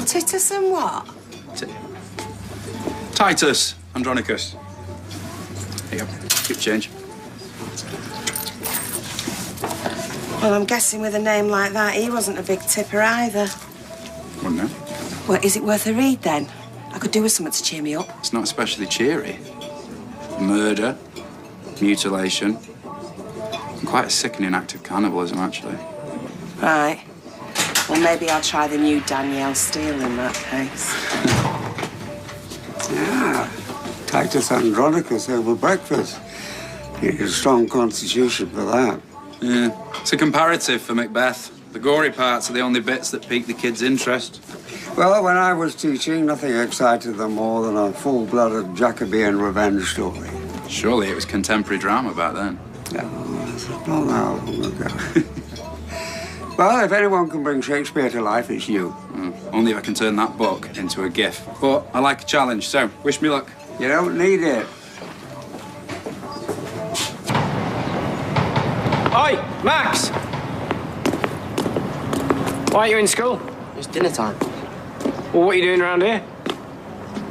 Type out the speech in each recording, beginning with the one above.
Titus and what? Titus Andronicus. Here you go. Keep change. Well, I'm guessing with a name like that, he wasn't a big tipper either. Wouldn't know. Well, is it worth a read, then? I could do with something to cheer me up. It's not especially cheery. Murder, mutilation, and quite a sickening act of cannibalism, actually. Right. Well, maybe I'll try the new Danielle Steele in that case. Yeah. Titus Andronicus over breakfast. You need a strong constitution for that. Yeah. It's a comparative for Macbeth. The gory parts are the only bits that pique the kids' interest. Well, when I was teaching, nothing excited them more than a full-blooded Jacobean revenge story. Surely it was contemporary drama back then. Yeah, that's not that long ago. Well, if anyone can bring Shakespeare to life, it's you. Only if I can turn that book into a gif. But I like a challenge, so wish me luck. You don't need it. Oi, Max! Why are you in school? It's dinner time. Well, what are you doing around here?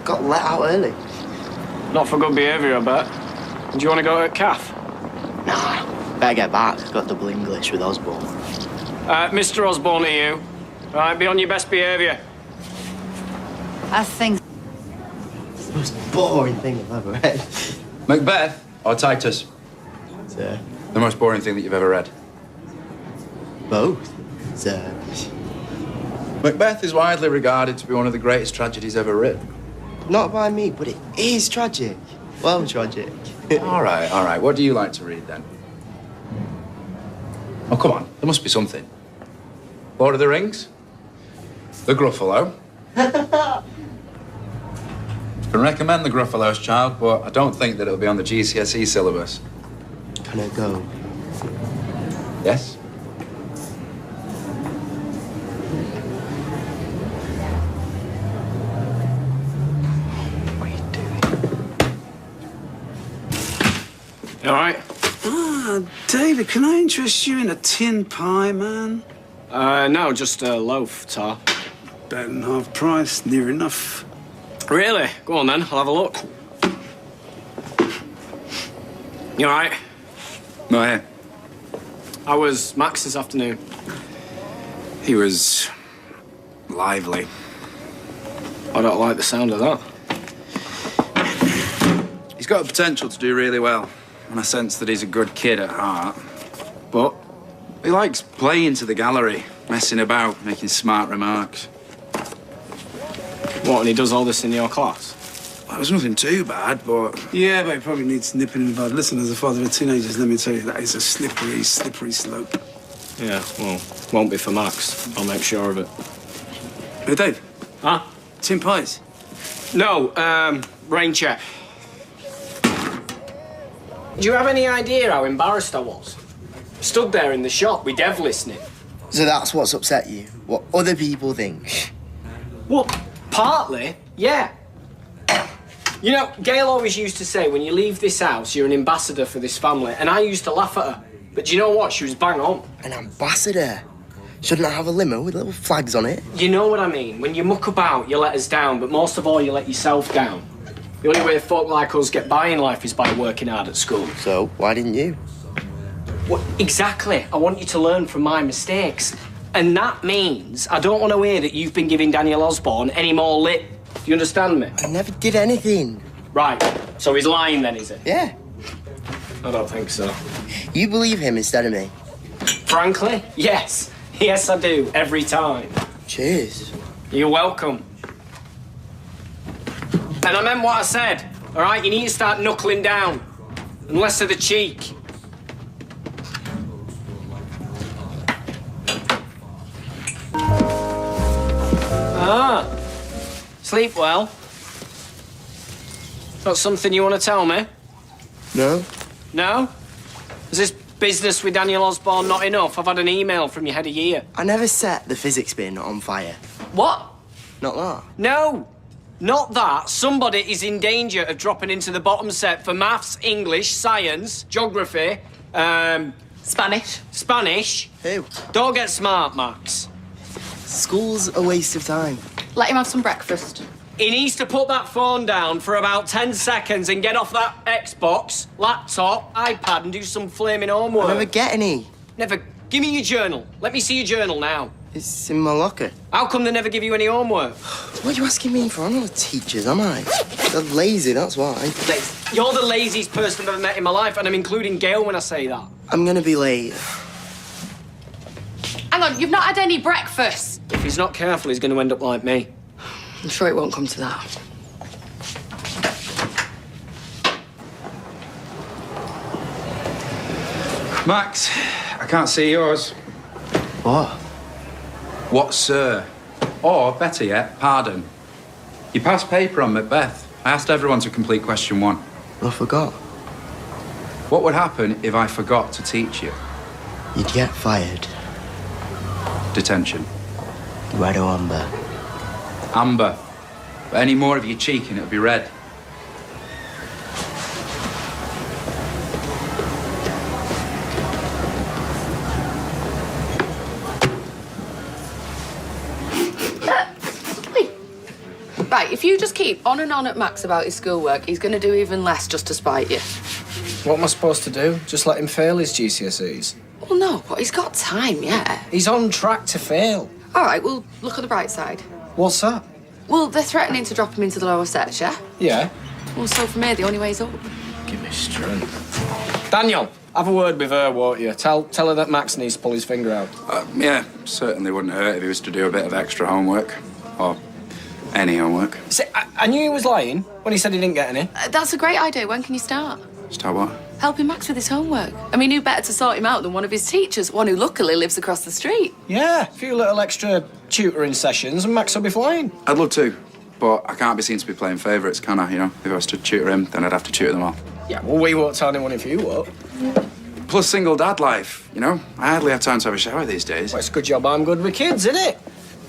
Got let out early. Not for good behaviour, I bet. Do you want to go to a cafe? Nah, better get back. Got double English with Osborne. Mr. Osborne to you. Right, be on your best behaviour. I think It's the most boring thing I've ever read. Macbeth or Titus? Sir. The most boring thing that you've ever read. Both. Sir. Macbeth is widely regarded to be one of the greatest tragedies ever written. Not by me, but it is tragic. Well, tragic. All right. What do you like to read, then? Oh, come on. There must be something. Lord of the Rings? The Gruffalo? Can recommend the Gruffalos, child, but I don't think that it'll be on the GCSE syllabus. Can I go? Yes? What are you doing? You all right? Ah, David, can I interest you in a tin pie, man? No, just a loaf, Tar. Better than half price, near enough. Really? Go on, then. I'll have a look. You all right? Not here. How was Max this afternoon? He was lively. I don't like the sound of that. He's got the potential to do really well, and I sense that he's a good kid at heart. But he likes playing to the gallery, messing about, making smart remarks. What, and he does all this in your class? Well, it was nothing too bad, but... Yeah, but it probably needs nipping in the bud. Listen, as a father of teenagers, let me tell you, that is a slippery, slippery slope. Yeah, well, won't be for Max. I'll make sure of it. Hey, Dave. Huh? Tin pies? No, rain check. Do you have any idea how embarrassed I was? Stood there in the shop with Dev listening. So that's what's upset you? What other people think? Well, partly, yeah. You know, Gail always used to say, when you leave this house, you're an ambassador for this family, and I used to laugh at her. But do you know what? She was bang on. An ambassador? Shouldn't I have a limo with little flags on it? You know what I mean? When you muck about, you let us down, but most of all, you let yourself down. The only way folk like us get by in life is by working hard at school. So, why didn't you? Well, exactly. I want you to learn from my mistakes. And that means I don't want to hear that you've been giving Daniel Osborne any more lip. Do you understand me? I never did anything. Right. So he's lying then, is he? Yeah. I don't think so. You believe him instead of me? Frankly, yes. Yes, I do. Every time. Cheers. You're welcome. And I meant what I said, all right? You need to start knuckling down. And less of the cheek. Ah. Sleep well. Got something you want to tell me? No? No? Is this business with Daniel Osborne not enough? I've had an email from your head of year. I never set the physics bin on fire. What? Not that. No. Not that. Somebody is in danger of dropping into the bottom set for maths, English, science, geography, Spanish. Spanish. Who? Don't get smart, Max. School's a waste of time. Let him have some breakfast. He needs to put that phone down for about 10 seconds and get off that Xbox, laptop, iPad and do some flaming homework. I never get any. Never. Give me your journal. Let me see your journal now. It's in my locker. How come they never give you any homework? What are you asking me for? I'm not a teacher, am I? They're lazy, that's why. You're the laziest person I've ever met in my life, and I'm including Gail when I say that. I'm gonna be late. Hang on, you've not had any breakfast. If he's not careful, he's going to end up like me. I'm sure it won't come to that. Max, I can't see yours. What? What, sir? Or, better yet, pardon. You passed paper on Macbeth. I asked everyone to complete question 1. I forgot. What would happen if I forgot to teach you? You'd get fired. Detention. Red or amber? Amber. But any more of you cheeking, it'll be red. Right, if you just keep on and on at Max about his schoolwork, he's going to do even less just to spite you. What am I supposed to do? Just let him fail his GCSEs? Well, no, but he's got time, yeah. He's on track to fail. All right, well, look at the bright side. What's that? Well, they're threatening to drop him into the lower sets, yeah? Yeah. Well, so from here, the only way's up. Give me strength. Daniel, have a word with her, won't you? Tell her that Max needs to pull his finger out. Yeah, certainly wouldn't hurt if he was to do a bit of extra homework. Or any homework. See, I knew he was lying when he said he didn't get any. That's a great idea. When can you start? Start what? Helping Max with his homework. I mean, who better to sort him out than one of his teachers, one who luckily lives across the street? Yeah, a few little extra tutoring sessions and Max will be flying. I'd love to, but I can't be seen to be playing favourites, can I? You know, if I was to tutor him, then I'd have to tutor them all. Yeah, well, we won't tell anyone if you won't. Plus single dad life, you know? I hardly have time to have a shower these days. Well, it's a good job I'm good with kids, isn't it?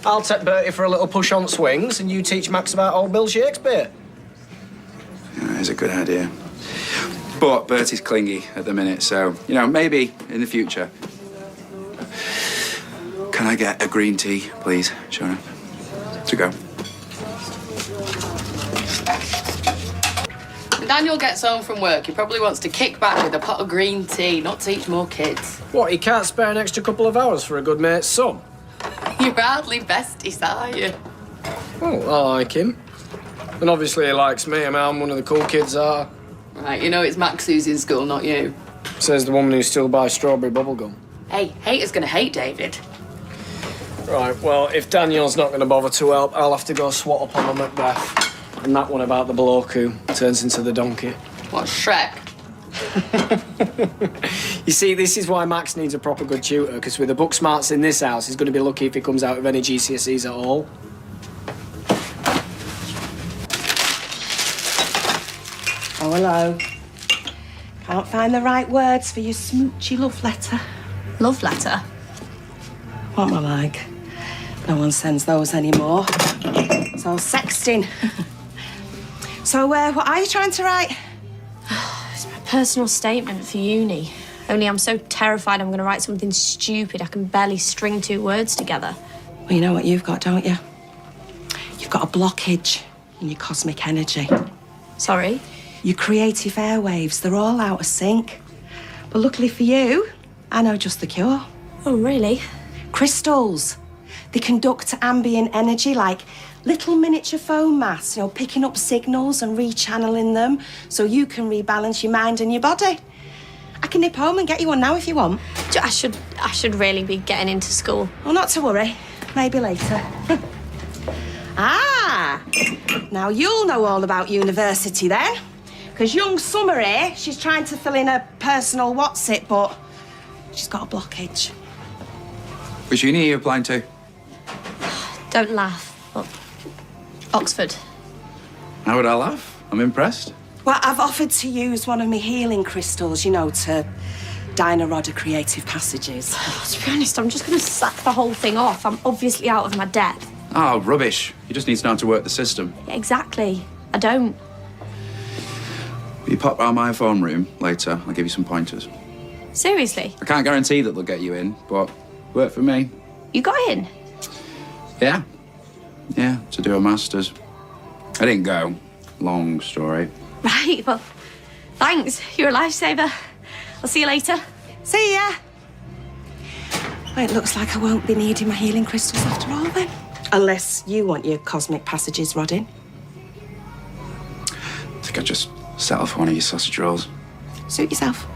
I'll take Bertie for a little push on swings and you teach Max about old Bill Shakespeare. Yeah, it's a good idea. But Bertie's clingy at the minute, so, you know, maybe in the future. Can I get a green tea, please, Sharon? To go. When Daniel gets home from work, he probably wants to kick back with a pot of green tea, not teach more kids. What, he can't spare an extra couple of hours for a good mate's son? You're hardly besties, are you? Oh, I like him. And obviously he likes me. I mean, I'm one of the cool kids are. Right, you know it's Max who's in school, not you. Says the woman who still buys strawberry bubblegum. Hey, haters gonna hate David. Right, well, if Daniel's not going to bother to help, I'll have to go swat up on the Macbeth. And that one about the bloke who turns into the donkey. What, Shrek? You see, this is why Max needs a proper good tutor, because with the book smarts in this house, he's going to be lucky if he comes out with any GCSEs at all. Oh, hello. Can't find the right words for your smoochy love letter. Love letter? What am I like? No one sends those anymore. It's all sexting. So, what are you trying to write? It's my personal statement for uni. Only I'm so terrified I'm going to write something stupid I can barely string 2 words together. Well, you know what you've got, don't you? You've got a blockage in your cosmic energy. Sorry? Your creative airwaves, they're all out of sync. But luckily for you, I know just the cure. Oh, really? Crystals. They conduct ambient energy like little miniature phone masts, you know, picking up signals and rechanneling them so you can rebalance your mind and your body. I can nip home and get you one now if you want. I should really be getting into school. Well, not to worry. Maybe later. Now you'll know all about university then. Because young Summer here, she's trying to fill in a personal what's-it, but she's got a blockage. Which uni are you applying to? Don't laugh. But Oxford. How would I laugh? I'm impressed. Well, I've offered to use one of my healing crystals, you know, to dynarod her creative passages. To be honest, I'm just going to sack the whole thing off. I'm obviously out of my depth. Oh, rubbish. You just need to know how to work the system. Yeah, exactly. I don't. You pop round my phone room later, I'll give you some pointers. Seriously? I can't guarantee that they'll get you in, but work for me. You got in? Yeah. Yeah, to do a master's. I didn't go. Long story. Right, well, thanks. You're a lifesaver. I'll see you later. See ya. Well, it looks like I won't be needing my healing crystals after all, then. Unless you want your cosmic passages, Rodin. I think I'll just settle for one of your sausage rolls. Suit yourself.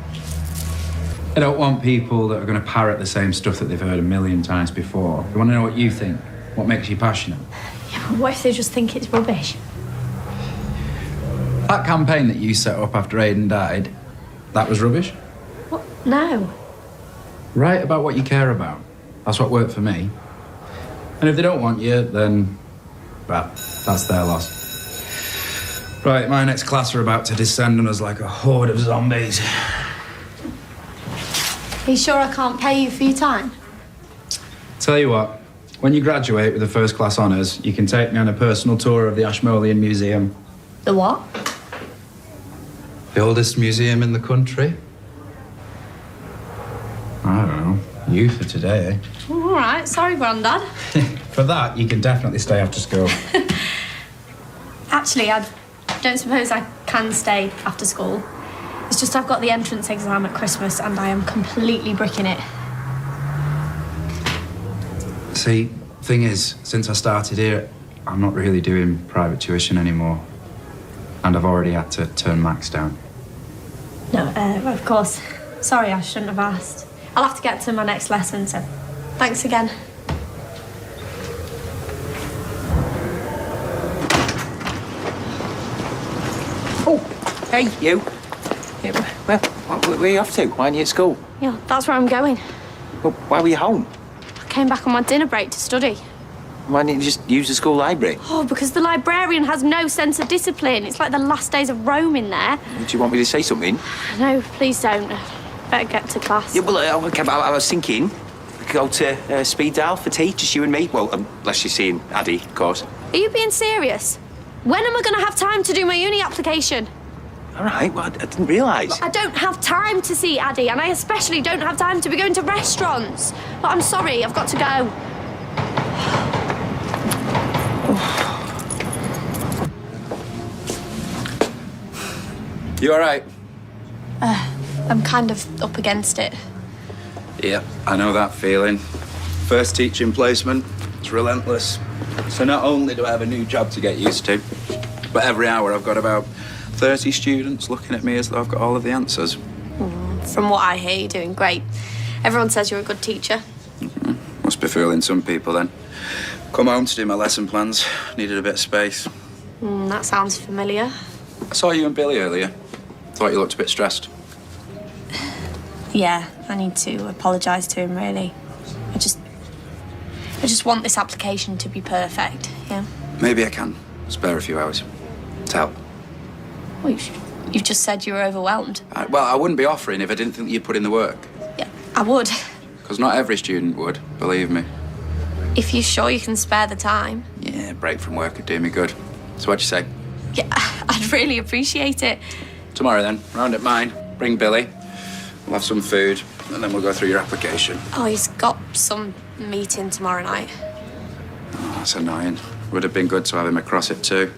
I don't want people that are going to parrot the same stuff that they've heard a million times before. I want to know what you think. What makes you passionate? Yeah, but what if they just think it's rubbish? That campaign that you set up after Aidan died, that was rubbish? What? No. Write about what you care about. That's what worked for me. And if they don't want you, then, well, that's their loss. Right, my next class are about to descend on us like a horde of zombies. Are you sure I can't pay you for your time? Tell you what, when you graduate with the first class honours, you can take me on a personal tour of the Ashmolean Museum. The what? The oldest museum in the country. I don't know, you for today. All right, sorry, Grandad. For that, you can definitely stay after school. Actually, I don't suppose I can stay after school. It's just I've got the entrance exam at Christmas and I am completely bricking it. See, thing is, since I started here, I'm not really doing private tuition anymore. And I've already had to turn Max down. No, of course. Sorry, I shouldn't have asked. I'll have to get to my next lesson, so thanks again. Oh, hey, you. Yeah, well, where are you off to? Why aren't you at school? Yeah, that's where I'm going. Well, why were you home? I came back on my dinner break to study. Why didn't you just use the school library? Oh, because the librarian has no sense of discipline. It's like the last days of Rome in there. Do you want me to say something? No, please don't. Better get to class. Yeah, well, okay, I was thinking we could go to SteveAlfie for tea, just you and me. Well, unless you're seeing Addy, of course. Are you being serious? When am I going to have time to do my uni application? All right, well, I didn't realise. I don't have time to see Addy, and I especially don't have time to be going to restaurants. But I'm sorry, I've got to go. You all right? I'm kind of up against it. Yeah, I know that feeling. First teaching placement, it's relentless. So not only do I have a new job to get used to, but every hour I've got about 30 students looking at me as though I've got all of the answers. From what I hear, you're doing great. Everyone says you're a good teacher. Must be fooling some people then. Come home to do my lesson plans. Needed a bit of space. That sounds familiar. I saw you and Billy earlier. Thought you looked a bit stressed. Yeah, I need to apologise to him, really. I just want this application to be perfect, yeah? Maybe I can spare a few hours to help. Well, you've just said you were overwhelmed. Well, I wouldn't be offering if I didn't think you'd put in the work. Yeah, I would. Because not every student would, believe me. If you're sure you can spare the time. Yeah, a break from work would do me good. So what'd you say? Yeah, I'd really appreciate it. Tomorrow then, round at mine. Bring Billy. We'll have some food, and then we'll go through your application. Oh, he's got some meeting tomorrow night. Oh, that's annoying. Would have been good to have him across it too.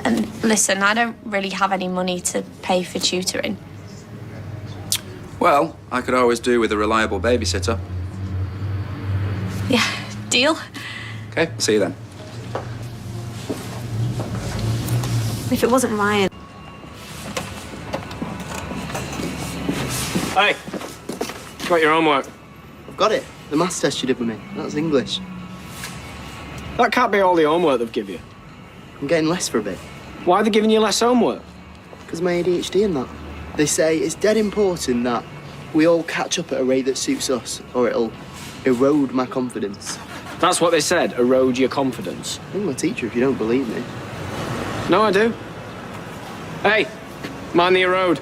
And listen, I don't really have any money to pay for tutoring. Well, I could always do with a reliable babysitter. Yeah, deal? Okay, see you then. If it wasn't Ryan. Hey, got your homework. I've got it. The maths test you did with me. That's English. That can't be all the homework they've given you. I'm getting less for a bit. Why are they giving you less homework? Because my ADHD and that. They say it's dead important that we all catch up at a rate that suits us, or it'll erode my confidence. That's what they said, erode your confidence. I'm a teacher if you don't believe me. No, I do. Hey, mind the erode.